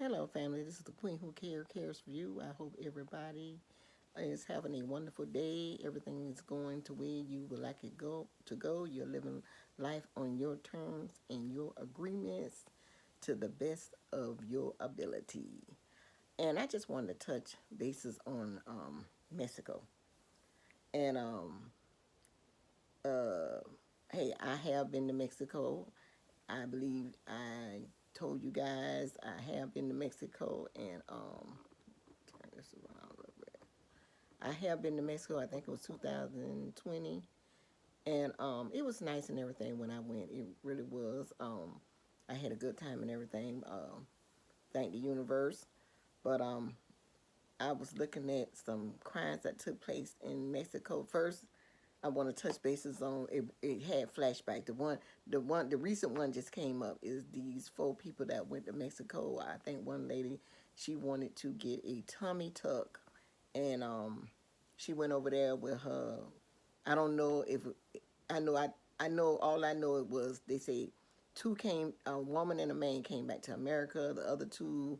Hello, family. This is the Queen Who cares for you. I hope everybody is having a wonderful day. Everything is going to where you would like it go to go. You're living life on your terms and your agreements to the best of your ability. And I just wanted to touch bases on Mexico. And uh, hey, I have been to Mexico. I believe I told you guys I have been to Mexico, and turn this around a little bit. I have been to Mexico. I think it was 2020, and it was nice and everything when I went. It really was. I had a good time and everything. Thank the universe. But I was looking at some crimes that took place in Mexico. First, I want to touch bases on it. It had flashback. The recent one just came up. Is these four people that went to Mexico? I think one lady, she wanted to get a tummy tuck, and she went over there with her. I don't know if I know. I know all I know it was they say two came. A woman and a man came back to America. The other two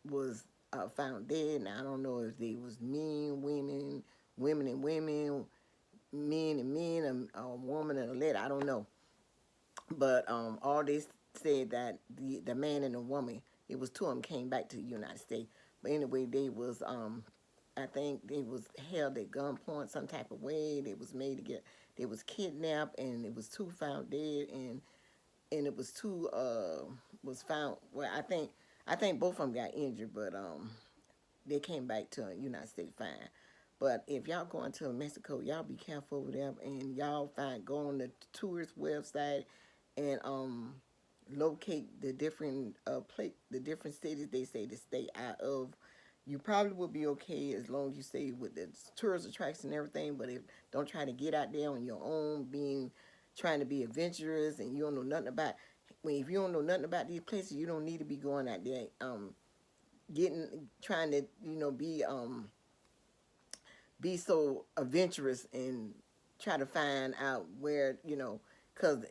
was found dead. Now I don't know if they was men, women, women and women, men and men, a woman and a lady. I don't know, but all this said that the man and the woman, it was two of them came back to the United States. But anyway, they was I think they was held at gunpoint some type of way. They was made to get. They was kidnapped, and it was two found dead, and it was two was found. Well, I think both of them got injured, but they came back to the United States fine. But if y'all going to Mexico, y'all be careful over there, and y'all go on the tourist website and locate the different the different cities they say to stay out of. You probably will be okay as long as you stay with the tourist attractions and everything. But if don't try to get out there on your own, being trying to be adventurous, and you don't know nothing about. If you don't know nothing about these places, you don't need to be going out there. Getting trying to be so adventurous and try to find out where because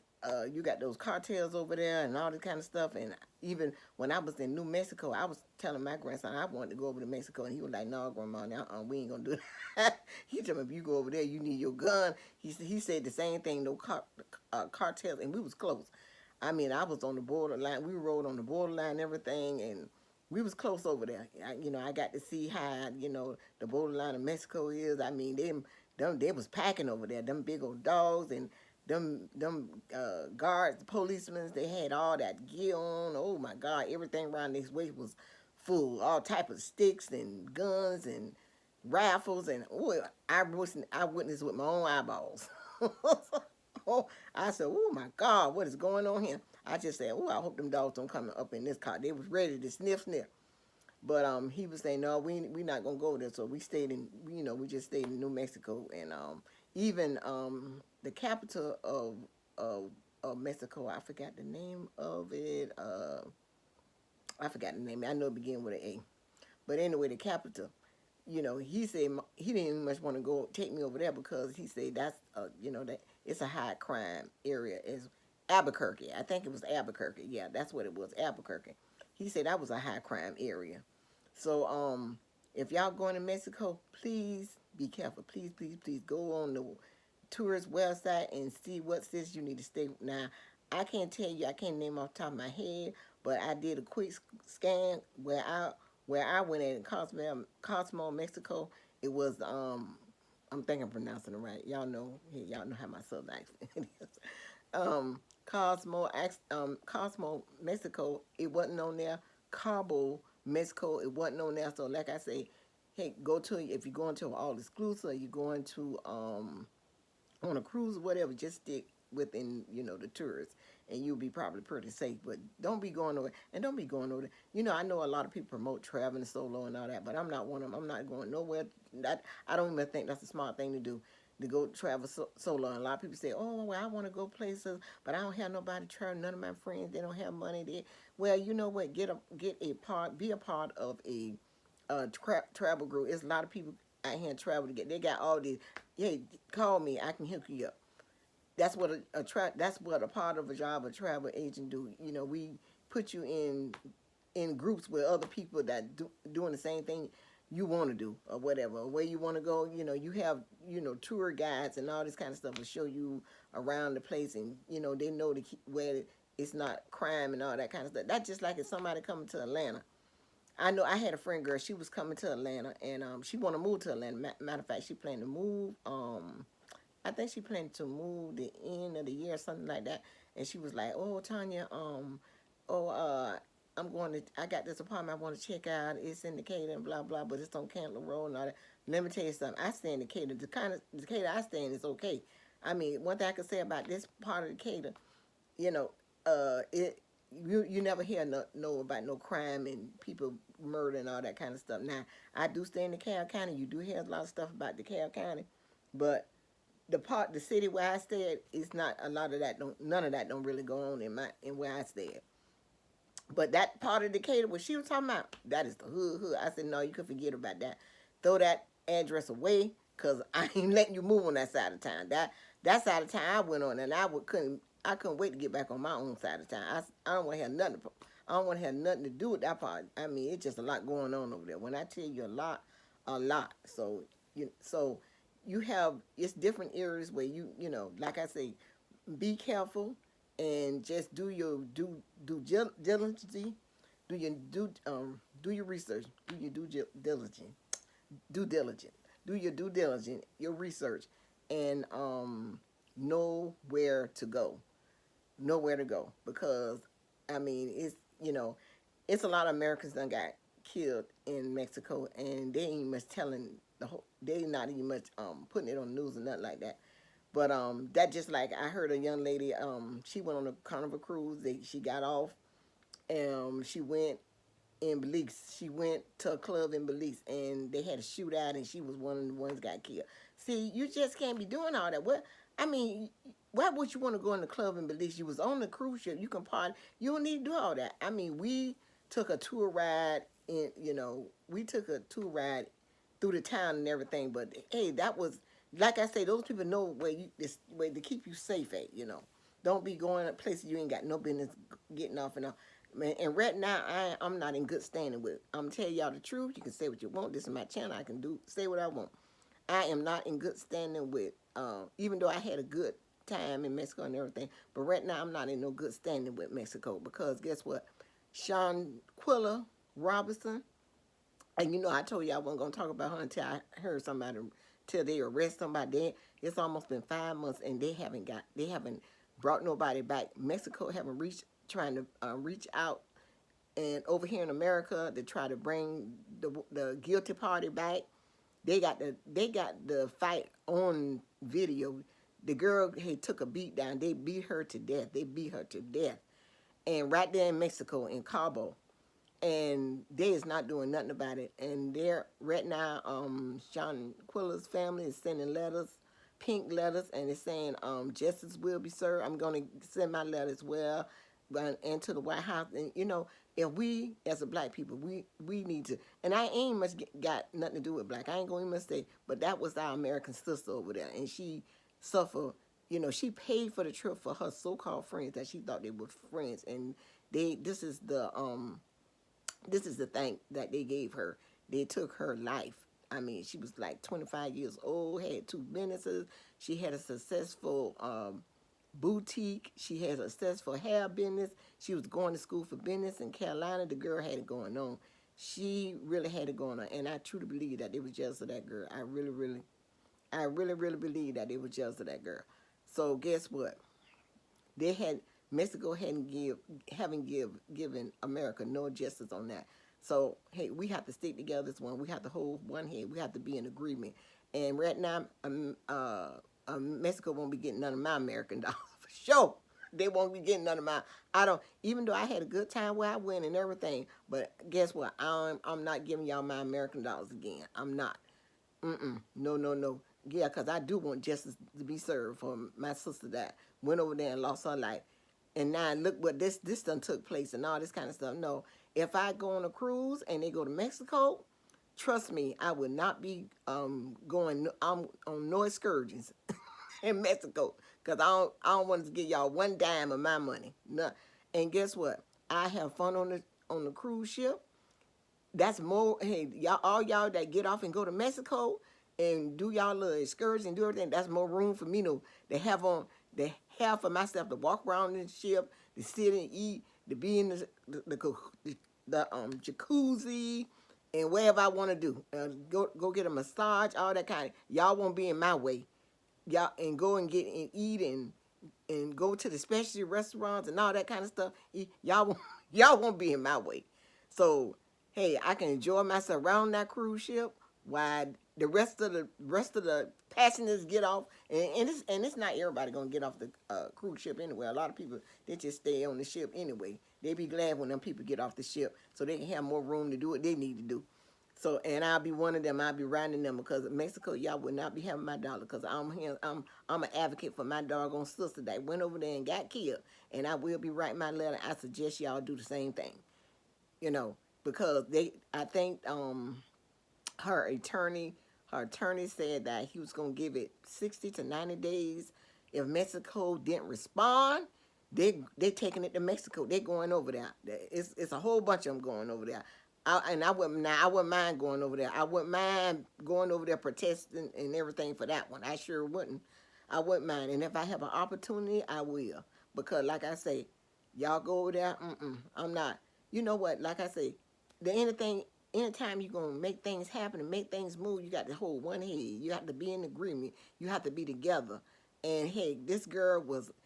you got those cartels over there and all this kind of stuff. And even when I was in New Mexico, I was telling my grandson I wanted to go over to Mexico, and he was like, "No, Grandma, now we ain't gonna do that." He told me, "If you go over there, you need your gun." He said the same thing. No cartels, and we was close. I mean, I was on the borderline. We rode on the borderline and everything, and we was close over there. I got to see how the borderline of Mexico is. I mean, they was packing over there. Them big old dogs and them guards, policemen. They had all that gear on. Oh my God, everything around this way was full. All type of sticks and guns and rifles, and I witnessed with my own eyeballs. Oh, I said, "Oh my God, what is going on here?" I just said, "Oh, I hope them dogs don't come up in this car." They was ready to sniff. But he was saying, "No, we not gonna go there." So we stayed in, we just stayed in New Mexico, and even the capital of Mexico, I forgot the name of it. I forgot the name. I know it began with an A. But anyway, the capital. He said he didn't even much want to go take me over there because he said that's that it's a high crime area. Is Albuquerque? I think it was Albuquerque. Yeah, that's what it was, Albuquerque. He said that was a high crime area. So if y'all going to Mexico, please be careful. Please, please, please go on the tourist website and see what cities you need to stay. Now, I can't tell you. I can't name off the top of my head, but I did a quick scan where I went in Cosmo, Mexico. It was I'm thinking I'm pronouncing it right. Y'all know how my southern accent is. Cosmo, Mexico. It wasn't on there. Cabo, Mexico. It wasn't on there. So like I say, hey, if you're going to all exclusive, you're going to on a cruise or whatever, just stick within the tourists, and you'll be probably pretty safe. But don't be going over, and don't be going over. I know a lot of people promote traveling solo and all that, but I'm not one of them. I'm not going nowhere. I don't even think that's a smart thing to do. To go travel solo. And a lot of people say, "Oh, well, I want to go places, but I don't have nobody to travel. None of my friends, they don't have money." Well, you know what? Be a part of a travel group. It's a lot of people out here travel to get. They got all these. Hey, call me. I can hook you up. That's what that's what a part of a job a travel agent do. We put you in in groups with other people that doing the same thing you want to do or whatever, where you want to go. You have tour guides and all this kind of stuff to show you around the place, and they know where it's not crime and all that kind of stuff. That's just like if somebody coming to Atlanta. I know I had a friend girl. She was coming to Atlanta, and she want to move to Atlanta. Matter of fact, she planned to move. I think she planned to move the end of the year or something like that. And she was like, "Oh, Tanya, oh, I got this apartment I want to check out. It's in Decatur and blah blah, but it's on Cantler Road and all that." Let me tell you something. I stay in Decatur. The kind of Decatur I stay in is okay. I mean, one thing I can say about this part of Decatur, you know, it you never hear no about no crime and people murder and all that kind of stuff. Now, I do stay in DeKalb County. You do hear a lot of stuff about DeKalb County, but the city where I stay at is not a lot of that. None of that don't really go on in where I stay at. But that part of Decatur, what she was talking about, that is the hood. I said, no, you can forget about that. Throw that address away, cause I ain't letting you move on that side of town. That side of town I went on, and I couldn't wait to get back on my own side of town. I don't want to have nothing. I don't want to have nothing to do with that part. I mean, it's just a lot going on over there. When I tell you a lot. So you have it's different areas where like I say, be careful and just do your diligence, do your do your research, do your due diligence, do your due diligence, your research, and know where to go, because I mean it's a lot of Americans that got killed in Mexico, and they ain't much telling they not even much putting it on the news or nothing like that. But that just like I heard a young lady, she went on a Carnival cruise. She got off, she went in Belize. She went to a club in Belize, and they had a shootout, and she was one of the ones that got killed. See, you just can't be doing all that. What I mean, why would you want to go in the club in Belize? You was on the cruise ship. You can party. You don't need to do all that. I mean, we took a tour ride we took a tour ride through the town and everything. But hey, that was like I say, those people know where to keep you safe at. Don't be going to places you ain't got no business getting off and on. Man, and right now I'm not in good standing with. I'm telling y'all the truth. You can say what you want. This is my channel. I can say what I want. I am not in good standing with. Even though I had a good time in Mexico and everything, but right now I'm not in no good standing with Mexico, because guess what? Shanquella Robinson, and I told you I wasn't gonna talk about her until I heard somebody, till they arrest somebody. It's almost been 5 months, and they haven't brought nobody back. Mexico haven't trying to reach out, and over here in America to try to bring the guilty party back. They got the fight on video. The girl took a beat down. They beat her to death. And right there in Mexico, in Cabo. And they is not doing nothing about it. And they're right now, Sean Quiller's family is sending letters, pink letters, and it's saying justice will be served. I'm going to send my letter as well, and to the White House. And if we as a black people, we need to. And I ain't much got nothing to do with black. I ain't going to even say, but that was our American sister over there, and she suffered. She paid for the trip for her so-called friends that she thought they were friends, and this is the thing that they gave her. They took her life. I mean, she was like 25 years old, had 2 businesses. She had a successful boutique. She had a successful hair business. She was going to school for business in Carolina. The girl had it going on. She really had it going on. And I truly believe that they were jealous of that girl. I really, really believe that they were jealous of that girl. So guess what? Mexico haven't given America no justice on that. So hey, we have to stick together as one. We have to hold one head. We have to be in agreement. And right now, Mexico won't be getting none of my American dollars for sure. They won't be getting none of my. Even though I had a good time where I went and everything, but guess what? I'm not giving y'all my American dollars again. I'm not. No. Yeah, because I do want justice to be served for my sister that went over there and lost her life. And now look what this done took place and all this kind of stuff. No, if I go on a cruise and they go to Mexico, trust me, I would not be going on no excursions in Mexico, because I don't want to give y'all one dime of my money. No. And guess what? I have fun on the cruise ship. That's more. Hey, y'all, all y'all that get off and go to Mexico and do y'all little excursions and do everything. That's more room for me to have on, to have for myself to walk around in the ship, to sit and eat, to be in the jacuzzi and whatever I want to do. Go get a massage, all that kind of. Y'all won't be in my way. Y'all and go and get and eat and go to the specialty restaurants and all that kind of stuff. Y'all won't, y'all won't be in my way. So hey, I can enjoy myself around that cruise ship while the rest of the passengers get off. And it's not everybody gonna get off the cruise ship anyway. A lot of people, they just stay on the ship anyway. They be glad when them people get off the ship so they can have more room to do what they need to do. So, and I'll be one of them. I'll be riding them because in Mexico, y'all would not be having my dollar because I'm here. I'm an advocate for my doggone sister that went over there and got killed, and I will be writing my letter. I suggest y'all do the same thing, you know, because I think her attorney, said that he was gonna give it 60 to 90 days. If Mexico didn't respond, they taking it to Mexico. They going over there. It's a whole bunch of them going over there. I wouldn't mind going over there. I wouldn't mind going over there protesting and everything for that one. I sure wouldn't. I wouldn't mind. And if I have an opportunity, I will. Because like I say, y'all go over there. I'm not. You know what? Like I say, anytime you're gonna make things happen and make things move, you got to hold one head. You have to be in agreement. You have to be together. And hey, this girl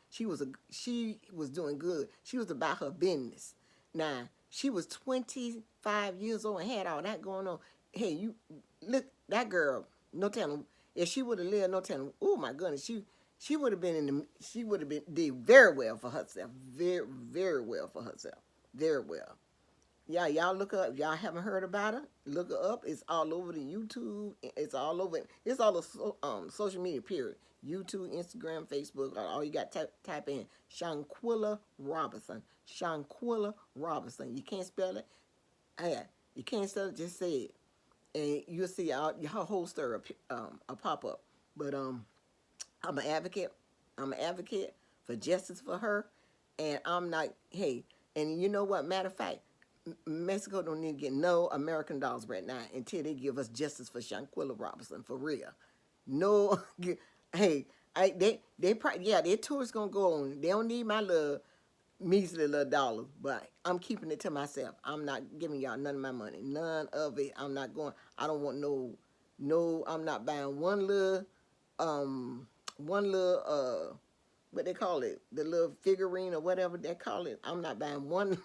she was doing good. She was about her business. Now, she was 25 years old and had all that going on. Hey, you look, that girl, no telling, if she would have lived, no telling, oh my goodness, she would have been she would have been did very well for herself. Very, very well for herself. Very well. Yeah, y'all look her up. Y'all haven't heard about her? Look her up. It's all over the YouTube. It's all over. It's all the social media. Period. YouTube, Instagram, Facebook. All you got type in Shanquilla Robinson. Shanquilla Robinson. You can't spell it. Yeah, you can't spell it. Just say it, and you'll see her whole story pop up. But I'm an advocate. I'm an advocate for justice for her, and I'm not. Hey, and you know what? Matter of fact, Mexico don't need to get no American dollars right now until they give us justice for Shanquilla Robinson for real. No, hey, probably their tour's gonna go on. They don't need my little measly little dollars, but I'm keeping it to myself. I'm not giving y'all none of my money, none of it. I'm not going. I don't want no. I'm not buying one little what they call it, the little figurine or whatever they call it. I'm not buying one.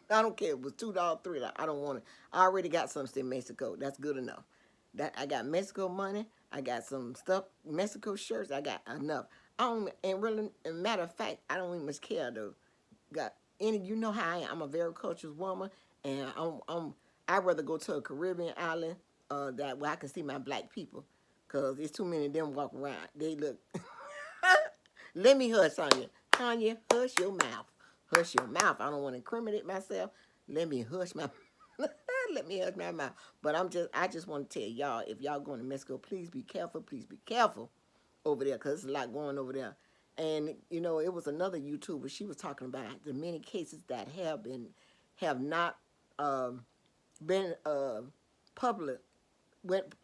I don't care if it was $2, $3. I don't want it. I already got something in Mexico. That's good enough. That I got Mexico money. I got some stuff, Mexico shirts. I got enough. I don't, and really, and matter of fact, I don't even much care though. Got any? You know how I am. I'm a very cultured woman, and I'd rather go to a Caribbean island that where I can see my black people, cause there's too many of them walking around. They look. Let me hush, Tanya. Tanya, hush your mouth. Hush your mouth. I don't want to incriminate myself. Let me hush my let me hush my mouth. But I just want to tell y'all, if y'all going to Mexico, please be careful. Please be careful over there, because there's a lot going over there. And you know, it was another YouTuber. She was talking about the many cases that have not been public went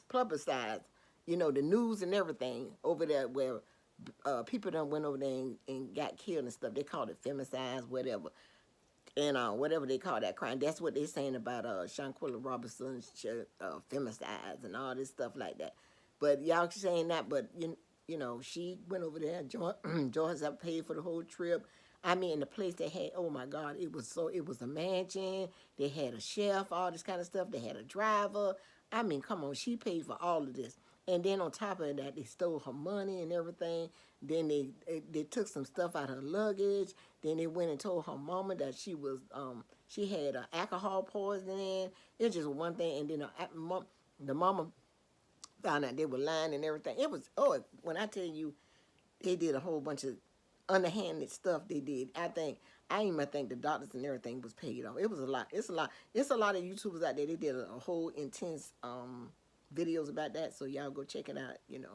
publicized. You know, the news and everything over there where people done went over there and got killed and stuff. They called it femicide, whatever. And whatever they call that crime. That's what they're saying about Shanquilla Robinson's femicides and all this stuff like that. But y'all saying that, but you know, she went over there. George have paid for the whole trip. I mean, the place they had, oh my God, it was a mansion. They had a chef, all this kind of stuff. They had a driver. I mean, come on, she paid for all of this. And then on top of that, they stole her money and everything. Then they took some stuff out of her luggage. Then they went and told her mama that she had alcohol poisoning. It was just one thing. And then the mama found out they were lying and everything. It was, when I tell you, they did a whole bunch of underhanded stuff they did. I even think the doctors and everything was paid off. It was a lot. It's a lot of YouTubers out there. They did a whole intense videos about that. So y'all go check it out. You know,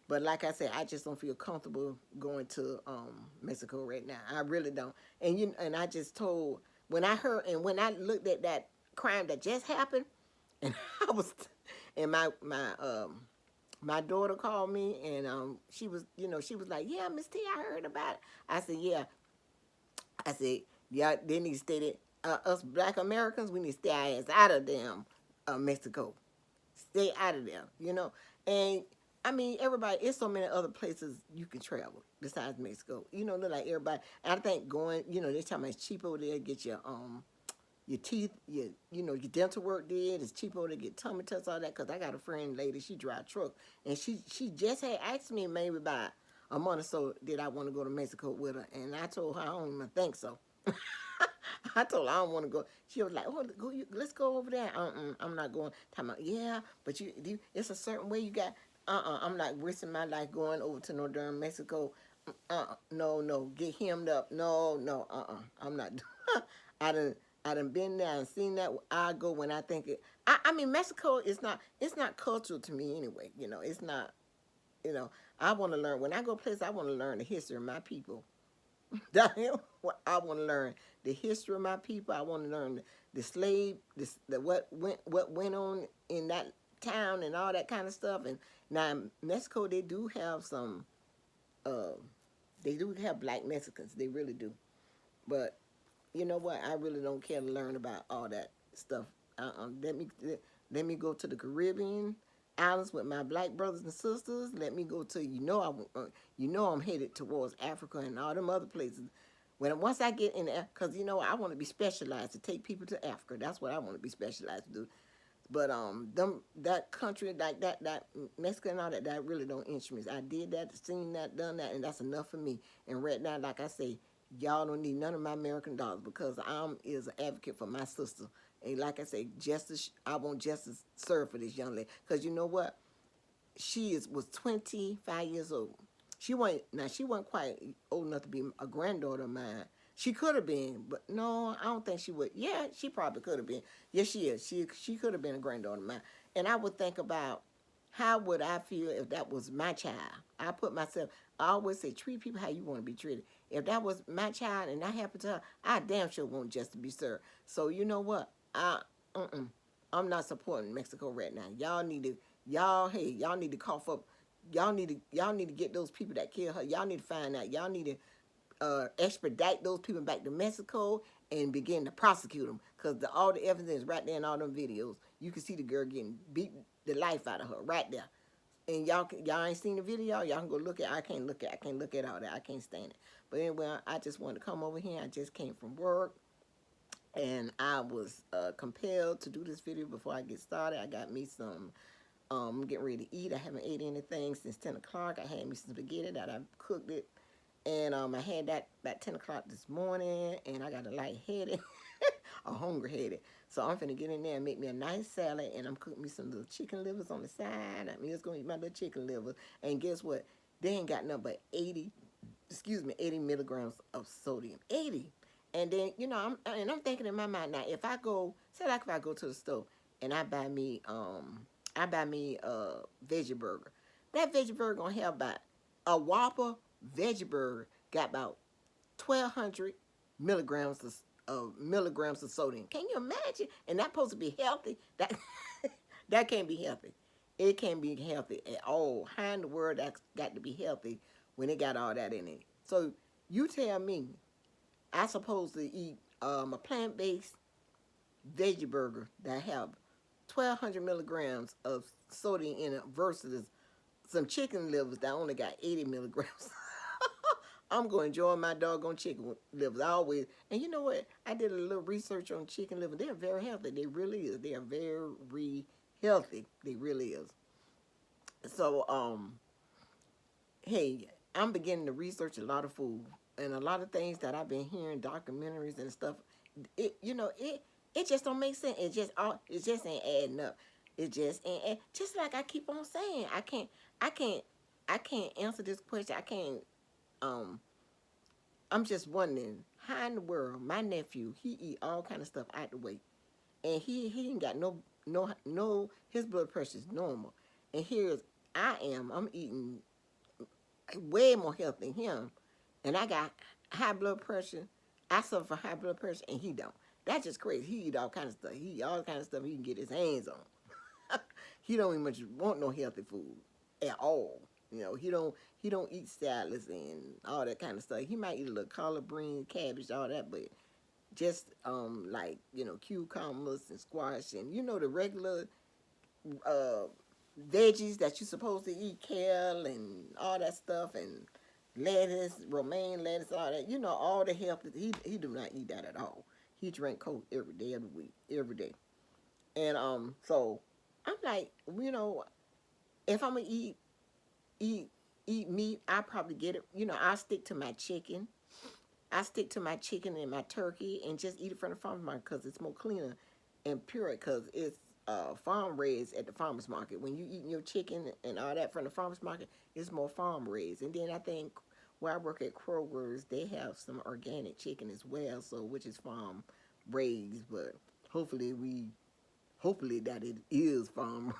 but like I said, I just don't feel comfortable going to Mexico right now. I really don't. And I just told when I heard and when I looked at that crime that just happened, and I was, and my daughter called me, and she was, she was like, yeah, Miss T, I heard about it. I said, yeah. I said, yeah, they need to stay there. Us black Americans, we need to stay our ass out of damn Mexico. Stay out of there, And I mean, everybody, it's so many other places you can travel besides Mexico. Look like everybody. And I think going, they're talking about it's cheap over there, get your teeth, your dental work did. It's cheaper to get tummy tucks, all that. Cause I got a friend lady, she drive truck, and she just had asked me maybe about a month or so did I want to go to Mexico with her, and I told her I don't even think so. I told her I don't want to go. She was like, "Oh, let's go over there." I'm not going. Talking about, yeah, but it's a certain way you got. I'm not risking my life going over to no darn Mexico. No, get hemmed up. No. I'm not. I done, I done been there and seen that. I go when I think it. I mean, Mexico is not. It's not cultural to me anyway. It's not. You know, I want to learn. When I go places, I want to learn the history of my people. What I want to learn the history of my people. I want to learn the slave, what went on in that town and all that kind of stuff. And now Mexico, they do have some. Uh, they do have black Mexicans. They really do. But you know what? I really don't care to learn about all that stuff. Let me go to the Caribbean islands with my black brothers and sisters. Let me go to I'm headed towards Africa and all them other places. Once I get in there, because I want to be specialized to take people to Africa. That's what I want to be specialized to do. But that country like that Mexico and all that really don't interest me. I did that, seen that, done that, and that's enough for me. And right now, like I say, y'all don't need none of my American dollars because I'm is an advocate for my sister. And like I say, justice. I want justice served for this young lady because you know what? Was 25 years old. She wasn't quite old enough to be a granddaughter of mine. She could have been, but no, I don't think she would. Yeah, she probably could have been. Yes, she is. She could have been a granddaughter of mine. And I would think about how would I feel if that was my child. I always say treat people how you want to be treated. If that was my child and that happened to her, I damn sure want just to be served. So you know what? I'm not supporting Mexico right now. Y'all need to cough up. Y'all need to get those people that killed her. Y'all need to find out. Y'all need to expedite those people back to Mexico and begin to prosecute them because all the evidence is right there in all them videos. You can see the girl getting beat the life out of her right there. And y'all ain't seen the video. Y'all can go look at. I can't look at all that. I can't stand it. But anyway, I just wanted to come over here. I just came from work. And I was compelled to do this video before I get started. I got me some getting ready to eat. I haven't ate anything since 10 o'clock. I had me some spaghetti that I cooked it. And I had that about 10 o'clock this morning. And I got a light-headed, a hungry-headed. So I'm finna get in there and make me a nice salad. And I'm cooking me some little chicken livers on the side. I mean, it's going to eat my little chicken livers. And guess what? They ain't got nothing but 80 milligrams of sodium. 80. And then, I'm thinking in my mind now, if I go to the store and I buy me a veggie burger. That veggie burger gonna have about a Whopper veggie burger got about 1,200 milligrams of sodium. Can you imagine? And that's supposed to be healthy. That can't be healthy. It can't be healthy at all. How in the world that's got to be healthy when it got all that in it? So you tell me, I supposed to eat a plant-based veggie burger that have 1,200 milligrams of sodium in it versus some chicken livers that only got 80 milligrams. I'm going to enjoy my doggone chicken livers. And you know what? I did a little research on chicken liver. They're very healthy. They really is. They are very healthy. They really is. So, hey, I'm beginning to research a lot of food and a lot of things that I've been hearing, documentaries and stuff. It just don't make sense. It just ain't adding up. It just ain't. Just like I keep on saying, I can't answer this question. I can't. I'm just wondering how in the world my nephew he eat all kind of stuff out the way, and he ain't got no his blood pressure is normal, and here's I am. I'm eating way more healthy than him, and I got high blood pressure. I suffer from high blood pressure and he don't. That's just crazy. He eat all kind of stuff. He eat all kind of stuff he can get his hands on. He don't even much want no healthy food at all. He don't eat salads and all that kind of stuff. He might eat a little collard green, cabbage, all that, but just like cucumbers and squash and the regular uh veggies that you're supposed to eat, kale and all that stuff, and lettuce, romaine lettuce, all that. All the health. He do not eat that at all. He drink Coke every day of the week, every day. And so I'm like, if I'm gonna eat eat meat, I probably get it. I stick to my chicken. I stick to my chicken and my turkey and just eat it from the farmer's market because it's more cleaner and pure because it's farm raised at the farmer's market. When you eating your chicken and all that from the farmer's market, it's more farm raised. And then I think where I work at Kroger's, they have some organic chicken as well, so which is farm raised. But hopefully hopefully that it is farm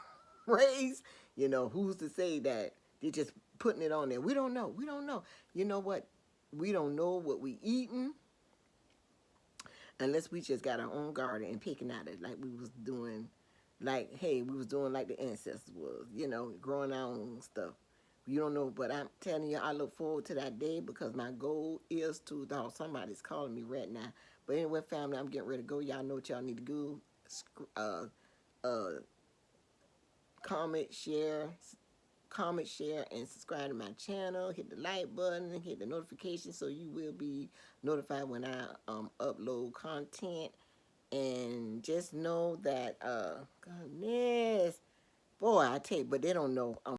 raised. Who's to say that they're just putting it on there? We don't know. We don't know. You know what? We don't know what we eating unless we just got our own garden and picking at it like we was doing, like, hey, we was doing like the ancestors was, growing our own stuff. You don't know, but I'm telling you, I look forward to that day because my goal is to, dog, somebody's calling me right now. But anyway, family, I'm getting ready to go. Y'all know what y'all need to do. Uh, comment, share, and subscribe to my channel. Hit the like button, hit the notification so you will be notified when I upload content. And just know that goodness, boy, I tell you, but they don't know